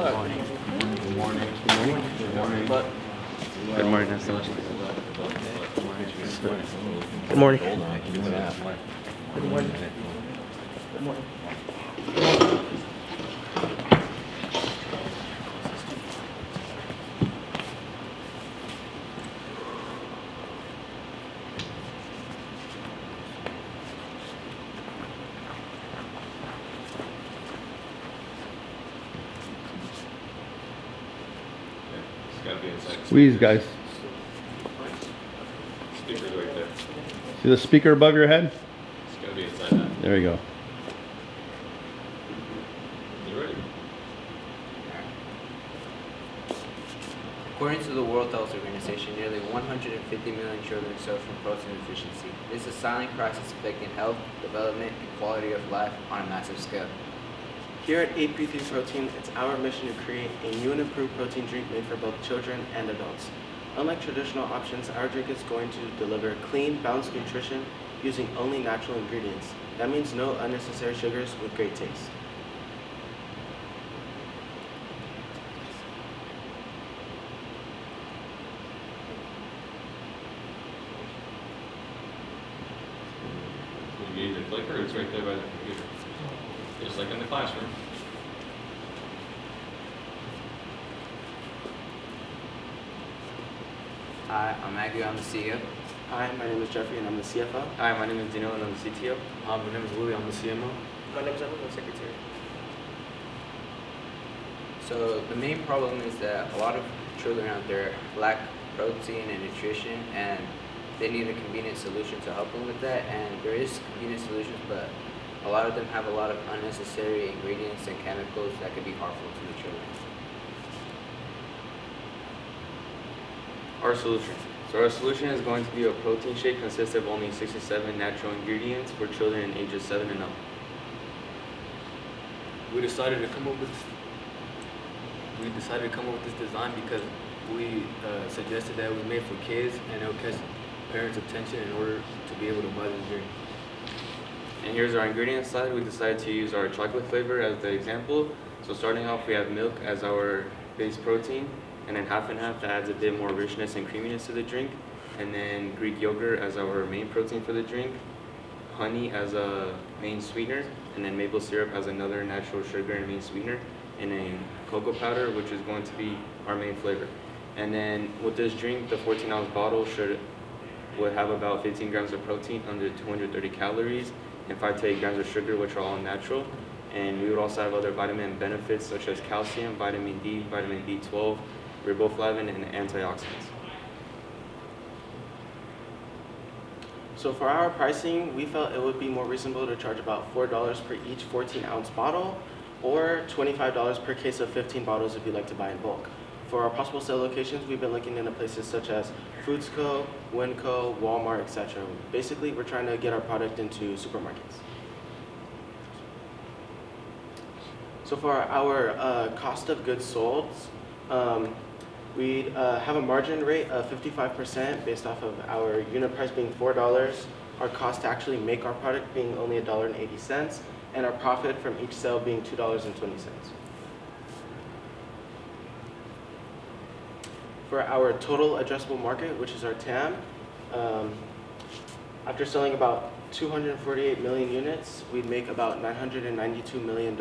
Good morning. Good morning. Good morning, Hassan. Good morning. Good morning. Good morning. Squeeze, guys. Speaker's right there. See the speaker above your head? It's gotta be inside that. There you go. You ready? According to the World Health Organization, nearly 150 million children suffer from protein deficiency. This is a silent crisis affecting health, development, and quality of life on a massive scale. Here at AP3 Protein, it's our mission to create a new and improved protein drink made for both children and adults. Unlike traditional options, our drink is going to deliver clean, balanced nutrition using only natural ingredients. That means no unnecessary sugars with great taste. You need the clicker, it's right there by the computer. Just like in the classroom. Hi, I'm Maggie, I'm the CEO. Hi, my name is Jeffrey and I'm the CFO. Hi, my name is Dino and I'm the CTO. My name is Willie, I'm the CMO. My name is Evan, I'm the Secretary. So the main problem is that a lot of children out there lack protein and nutrition, and they need a convenient solution to help them with that. And there is convenient solutions, but a lot of them have a lot of unnecessary ingredients and chemicals that could be harmful to the children. Our solution. So our solution is going to be a protein shake consisting of only 67 natural ingredients for children in ages 7 and up. We decided to come up with this design because we suggested that it was made for kids and it would catch parents' attention in order to be able to buy this drink. And here's our ingredient slide. We decided to use our chocolate flavor as the example. So starting off, we have milk as our base protein, and then half and half that adds a bit more richness and creaminess to the drink. And then Greek yogurt as our main protein for the drink, honey as a main sweetener, and then maple syrup as another natural sugar and main sweetener, and then cocoa powder, which is going to be our main flavor. And then with this drink, the 14-ounce bottle would have about 15 grams of protein, under 230 calories, and 5 to 8 grams of sugar, which are all natural. And we would also have other vitamin benefits such as calcium, vitamin D, vitamin B12, riboflavin, and antioxidants. So for our pricing, we felt it would be more reasonable to charge about $4 per each 14-ounce bottle, or $25 per case of 15 bottles if you'd like to buy in bulk. For our possible sale locations, we've been looking into places such as Foodsco, Winco, Walmart, etc. Basically, we're trying to get our product into supermarkets. So for our cost of goods sold, we have a margin rate of 55% based off of our unit price being $4, our cost to actually make our product being only $1.80, and our profit from each sale being $2.20. For our total addressable market, which is our TAM, after selling about 248 million units, we'd make about $992 million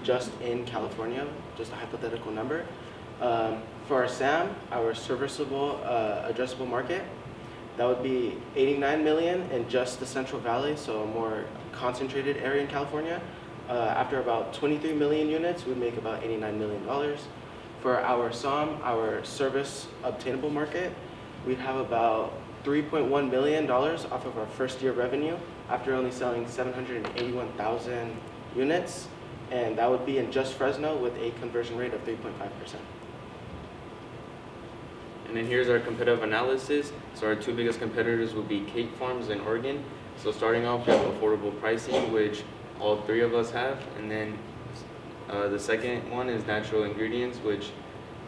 just in California, just a hypothetical number. For our SAM, our serviceable addressable market, that would be 89 million in just the Central Valley, so a more concentrated area in California. After about 23 million units, we'd make about $89 million. For our SOM, our service obtainable market, we'd have about $3.1 million off of our first year revenue after only selling 781,000 units, and that would be in just Fresno with a conversion rate of 3.5%. And then here's our competitive analysis. So our two biggest competitors will be Cake Farms and Oregon. So starting off, we have affordable pricing, which all three of us have, and then the second one is natural ingredients, which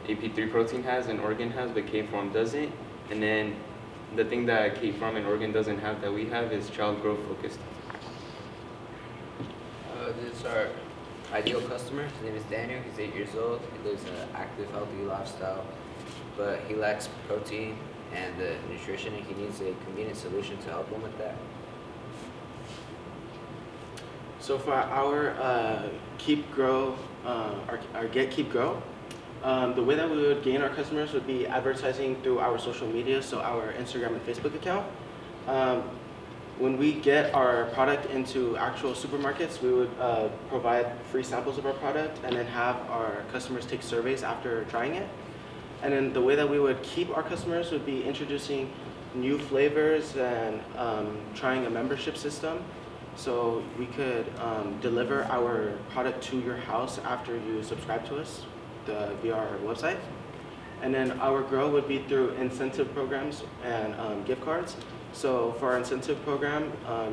AP3 Protein has and Oregon has, but Cake Farm doesn't. And then the thing that Cake Farm and Oregon doesn't have that we have is child growth focused. This is our ideal customer. His name is Daniel. He's 8 years old. He lives an active, healthy lifestyle, but he lacks protein and the nutrition, and he needs a convenient solution to help him with that. So for our keep grow, our get keep grow, the way that we would gain our customers would be advertising through our social media, so our Instagram and Facebook account. When we get our product into actual supermarkets, we would provide free samples of our product and then have our customers take surveys after trying it. And then the way that we would keep our customers would be introducing new flavors and trying a membership system. So we could deliver our product to your house after you subscribe to us via our website. And then our grow would be through incentive programs and gift cards. So for our incentive program,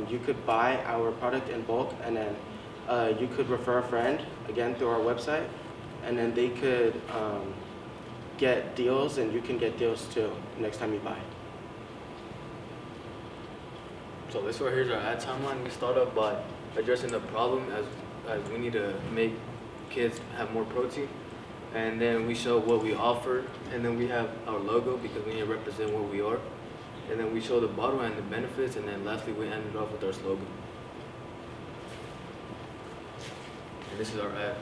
you could buy our product in bulk, and then you could refer a friend, again through our website, and then they could get deals, and you can get deals too next time you buy. So this right here is our ad timeline. We start off by addressing the problem as we need to make kids have more protein. And then we show what we offer. And then we have our logo because we need to represent what we are. And then we show the bottle and the benefits. And then lastly, we end it off with our slogan. And this is our ad.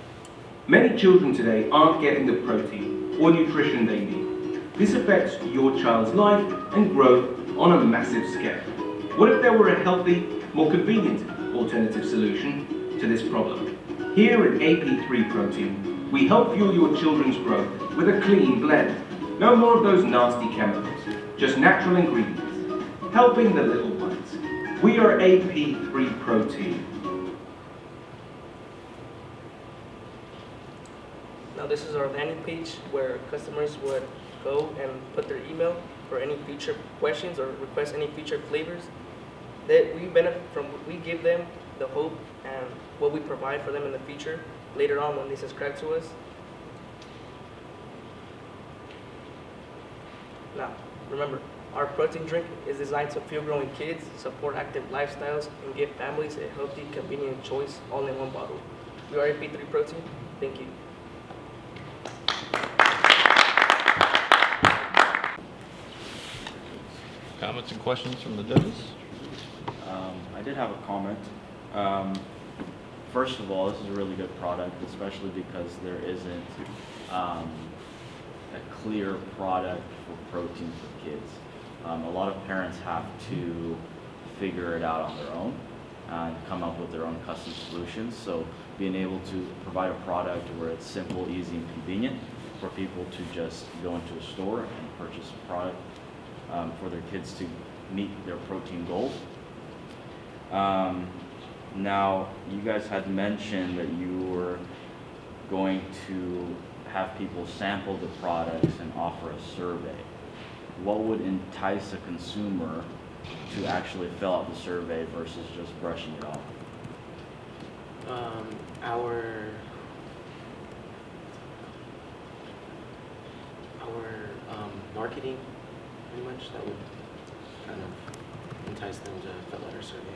Many children today aren't getting the protein or nutrition they need. This affects your child's life and growth on a massive scale. What if there were a healthy, more convenient alternative solution to this problem? Here at AP3 Protein, we help fuel your children's growth with a clean blend. No more of those nasty chemicals, just natural ingredients, helping the little ones. We are AP3 Protein. Now this is our landing page where customers would go and put their email for any future questions or request any future flavors. That we benefit from, we give them the hope and what we provide for them in the future later on when they subscribe to us. Now, remember, our protein drink is designed to fuel growing kids, support active lifestyles, and give families a healthy, convenient choice all in one bottle. We are AP3 Protein. Thank you. Comments and questions from the judges? I did have a comment. First of all, this is a really good product, especially because there isn't a clear product for protein for kids. A lot of parents have to figure it out on their own and come up with their own custom solutions. So being able to provide a product where it's simple, easy, and convenient for people to just go into a store and purchase a product for their kids to meet their protein goals. Now, you guys had mentioned that you were going to have people sample the products and offer a survey. What would entice a consumer to actually fill out the survey versus just brushing it off? Our marketing, pretty much, that would kind of entice them to fill out our survey.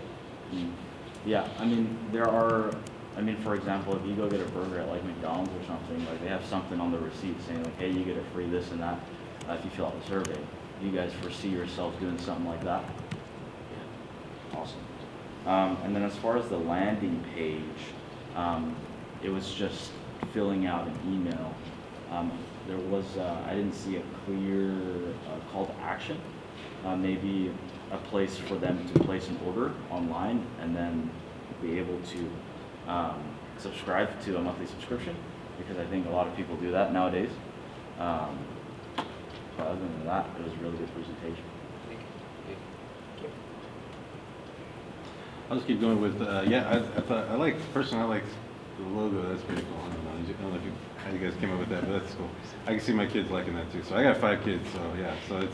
Yeah, for example, if you go get a burger at like McDonald's or something, like they have something on the receipt saying like, hey, you get a free this and that if you fill out the survey. Do you guys foresee yourselves doing something like that? Yeah. Awesome. And then as far as the landing page, it was just filling out an email. There was, I didn't see a clear call to action. Maybe a place for them to place an order online and then be able to subscribe to a monthly subscription, because I think a lot of people do that nowadays. But other than that, it was a really good presentation. I'll just keep going with, I like the logo, that's pretty cool. I don't know how you guys came up with that, but that's cool. I can see my kids liking that too. So I got 5 kids, so yeah, so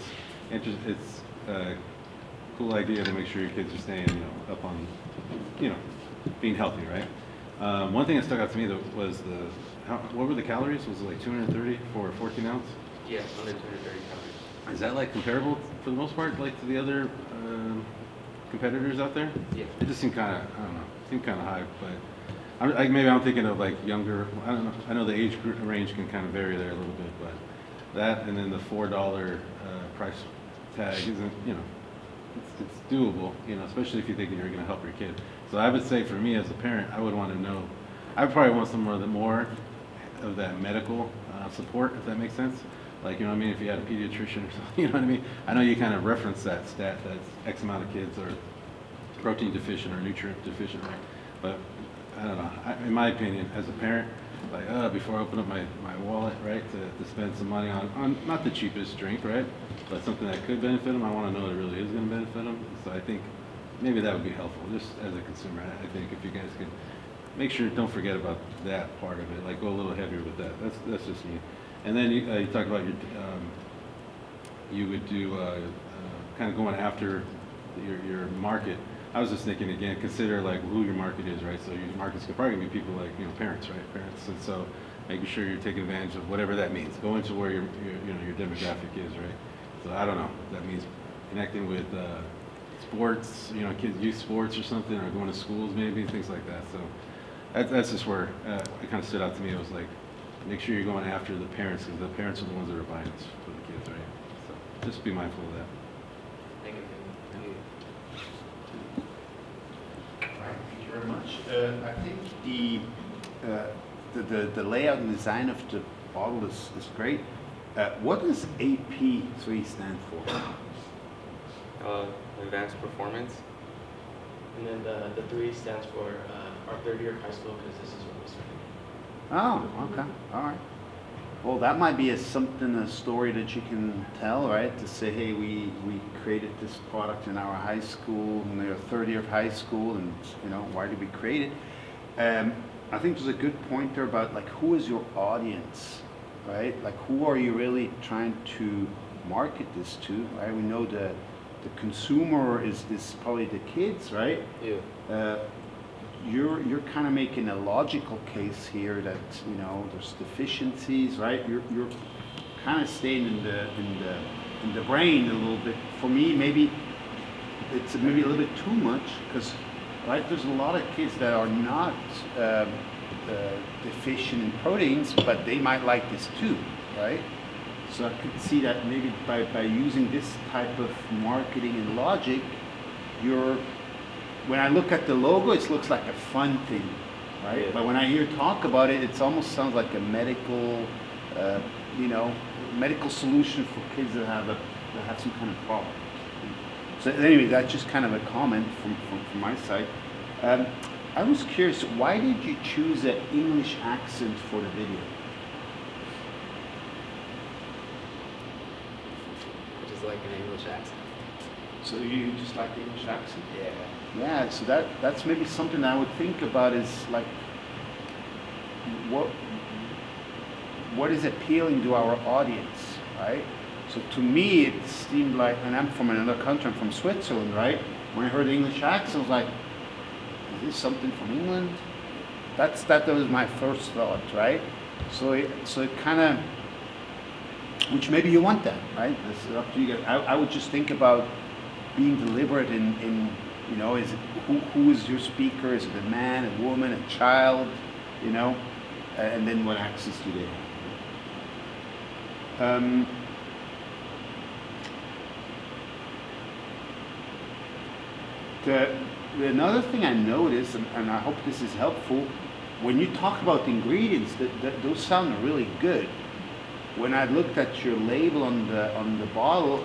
it's a cool idea to make sure your kids are staying, up on, being healthy, right? One thing that stuck out to me was what were the calories? Was it like 230 for a 14 ounce? Yeah, under 230 calories. Is that like comparable for the most part, like to the other competitors out there? Yeah. It just seemed kind of, I don't know, high, but maybe I'm thinking of like younger, I don't know, I know the age range can kind of vary there a little bit, but that and then the $4 price tag isn't, you know, it's doable, you know, especially if you think you're going to help your kid. So I would say for me as a parent, I would want to know, I would probably want some more of that medical support, if that makes sense. Like, you know what I mean, if you had a pediatrician or something, you know what I mean? I know you kind of reference that stat that X amount of kids are protein deficient or nutrient deficient, right? But I don't know, in my opinion, as a parent, like, before I open up my wallet, right, to spend some money on not the cheapest drink, right, but something that could benefit them, I want to know that it really is going to benefit them. So I think maybe that would be helpful, just as a consumer. I think if you guys could make sure, don't forget about that part of it, like go a little heavier with that. That's just me. And then you talk about you would do kind of going after your market. I was just thinking again, consider like who your market is, right? So your market's probably gonna be people like, you know, parents, right? Parents, and so making sure you're taking advantage of whatever that means. Go into where your you know, your demographic is, right? So I don't know. That means connecting with sports, you know, kids, youth sports or something, or going to schools maybe, things like that. So that's just where it kind of stood out to me. It was like, make sure you're going after the parents, because the parents are the ones that are buying this for the kids, right? So just be mindful of that. Thank you. Right, thank you very much. I think the layout and design of the bottle is great. What does AP3 stand for? Advanced performance. And then the 3 stands for our third year of high school, because this is when we started. Oh, okay, all right. Well, that might be a story that you can tell, right? To say, hey, we created this product in our high school, in their third year of high school, and you know, why did we create it? I think there's a good point there about like, who is your audience, right? Like, who are you really trying to market this to, right? We know the consumer is probably the kids, right? Yeah. You're kind of making a logical case here that, you know, there's deficiencies, right? You're kind of staying in the brain a little bit. For me, maybe it's maybe a little bit too much, because right, there's a lot of kids that are not deficient in proteins, but they might like this too, right? So I could see that maybe by using this type of marketing and logic, when I look at the logo, it looks like a fun thing, right? Yeah. But when I hear talk about it, it almost sounds like a medical, medical solution for kids that have some kind of problem. So anyway, that's just kind of a comment from my side. I was curious, why did you choose an English accent for the video? Just like an English accent. So you just like the English accent? Yeah. Yeah, so that's maybe something I would think about, is like, what is appealing to our audience, right? So to me, it seemed like, and I'm from another country, I'm from Switzerland, right? When I heard the English accent, I was like, is this something from England? That was my first thought, right? So it kind of, which maybe you want that, right? It's up to you guys. I would just think about being deliberate in you know, is it, who is your speaker? Is it a man, a woman, a child, you know? And then what access do they have? Another thing I noticed, and I hope this is helpful, when you talk about the ingredients, those sound really good. When I looked at your label on the bottle,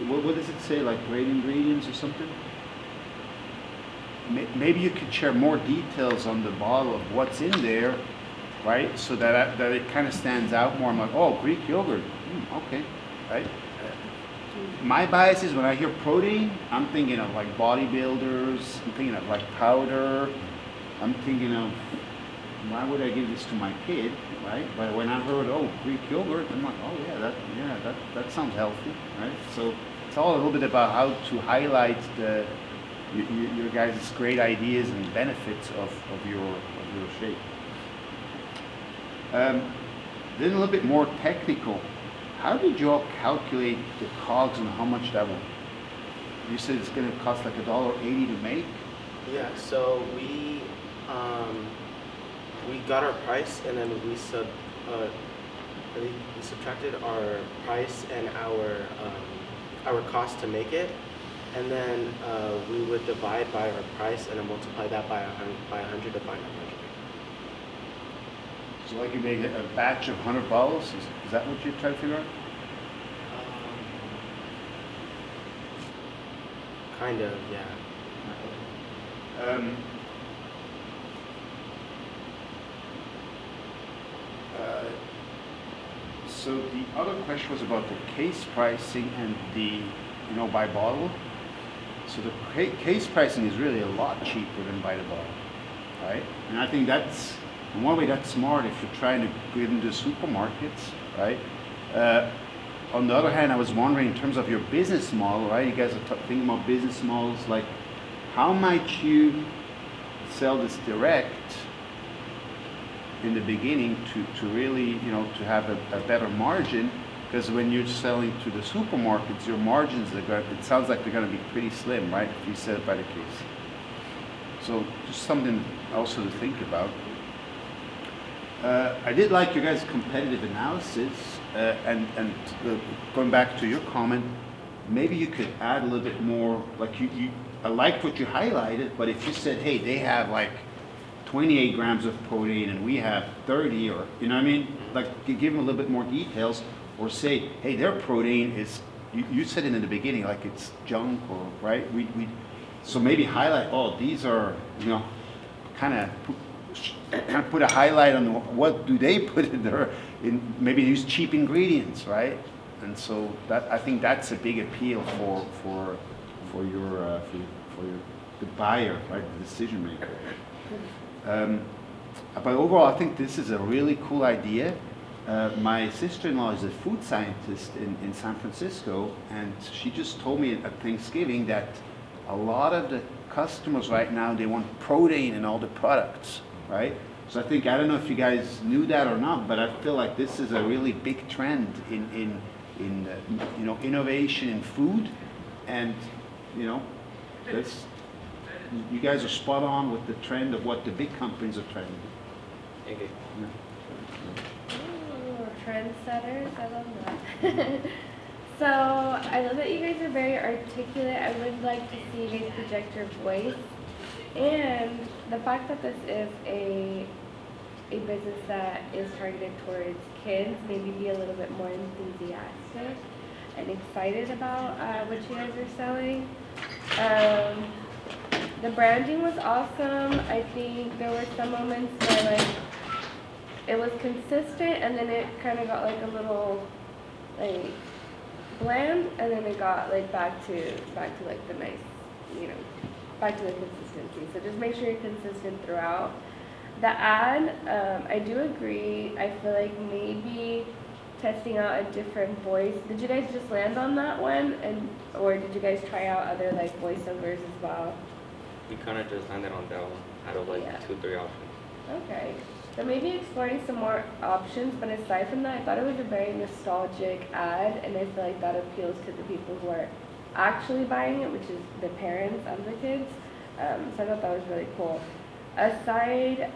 what does it say, like great ingredients or something? Maybe you could share more details on the bottle of what's in there, right? So that it kind of stands out more. I'm like, oh, Greek yogurt, okay, right? My bias is when I hear protein, I'm thinking of like bodybuilders, I'm thinking of like powder, I'm thinking of, why would I give this to my kid, right? But when I heard, oh, Greek yogurt, I'm like, oh yeah, that sounds healthy, right? So it's all a little bit about how to highlight your guys' great ideas and benefits of your shake. Then a little bit more technical. How did you all calculate the COGS and how much that will? You said it's going to cost like $1.80 to make. Yeah, so we got our price and then we subtracted our price and our cost to make it, and then we would divide by our price and then multiply that by 100 to find 100. So like you make a batch of 100 bottles, is that what you're trying to figure out? Kind of, yeah. So the other question was about the case pricing and the, by bottle. So the case pricing is really a lot cheaper than by the bottle, right? And I think that's, in one way, that's smart if you're trying to get into supermarkets, right? On the other hand, I was wondering in terms of your business model, right? You guys are thinking about business models, like how might you sell this direct in the beginning to really, to have a better margin? Because when you're selling to the supermarkets, your margins it sounds like they're going to be pretty slim, right? If you sell it by the case. So just something also to think about. I did like your guys' competitive analysis, and going back to your comment, maybe you could add a little bit more, like I liked what you highlighted, but if you said, hey, they have like 28 grams of protein and we have 30, or, you know what I mean? Like, you give them a little bit more details, or say, hey, their protein is, you said it in the beginning, like it's junk, or, right? So maybe highlight, oh, these are, kind of put a highlight on what do they put in there, maybe use cheap ingredients, right? And so that, I think that's a big appeal for the buyer, right, the decision maker. But overall, I think this is a really cool idea. My sister-in-law is a food scientist in San Francisco, and she just told me at Thanksgiving that a lot of the customers right now, they want protein in all the products, right? So I don't know if you guys knew that or not, but I feel like this is a really big trend in innovation in food, and this, you guys are spot on with the trend of what the big companies are trying to do. Thank you. Ooh, trendsetters, I love that. So I love that you guys are very articulate. I would like to see you guys project your voice, and the fact that this is a business that is targeted towards kids, maybe be a little bit more enthusiastic and excited about what you guys are selling. The branding was awesome. I think there were some moments where like it was consistent, and then it kind of got like a little like bland, and then it got like back to like the nice, back to the consistency. So just make sure you're consistent throughout. The ad, I do agree. I feel like maybe testing out a different voice. Did you guys just land on that one, or did you guys try out other like voiceovers as well? We kind of just landed on that one out of like 2-3 options. Okay, so maybe exploring some more options, but aside from that, I thought it was a very nostalgic ad, and I feel like that appeals to the people who are actually buying it, which is the parents of the kids. So I thought that was really cool. Aside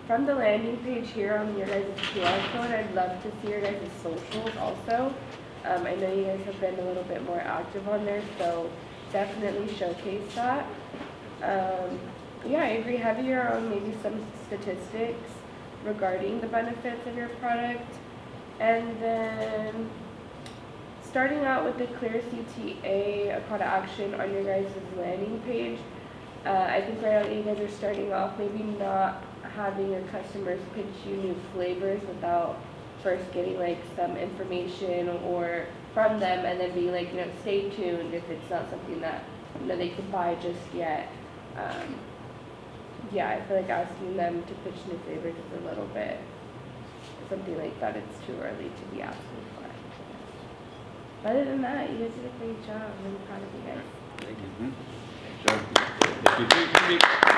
from the landing page here on your guys' QR code, I'd love to see your guys' socials also. I know you guys have been a little bit more active on there, so definitely showcase that. Yeah, I agree. Have your own maybe some statistics regarding the benefits of your product. And then starting out with the clear CTA, a call to action on your guys' landing page. I think right now you guys are starting off maybe not having your customers pitch you new flavors without first getting like some information or from them, and then being like, stay tuned if it's not something that they can buy just yet. Yeah, I feel like asking them to pitch new flavors is a little bit something like that. It's too early to be asking for. But other than that, you guys did a great job. I'm really proud of you guys. Thank you. Good job. Thank you.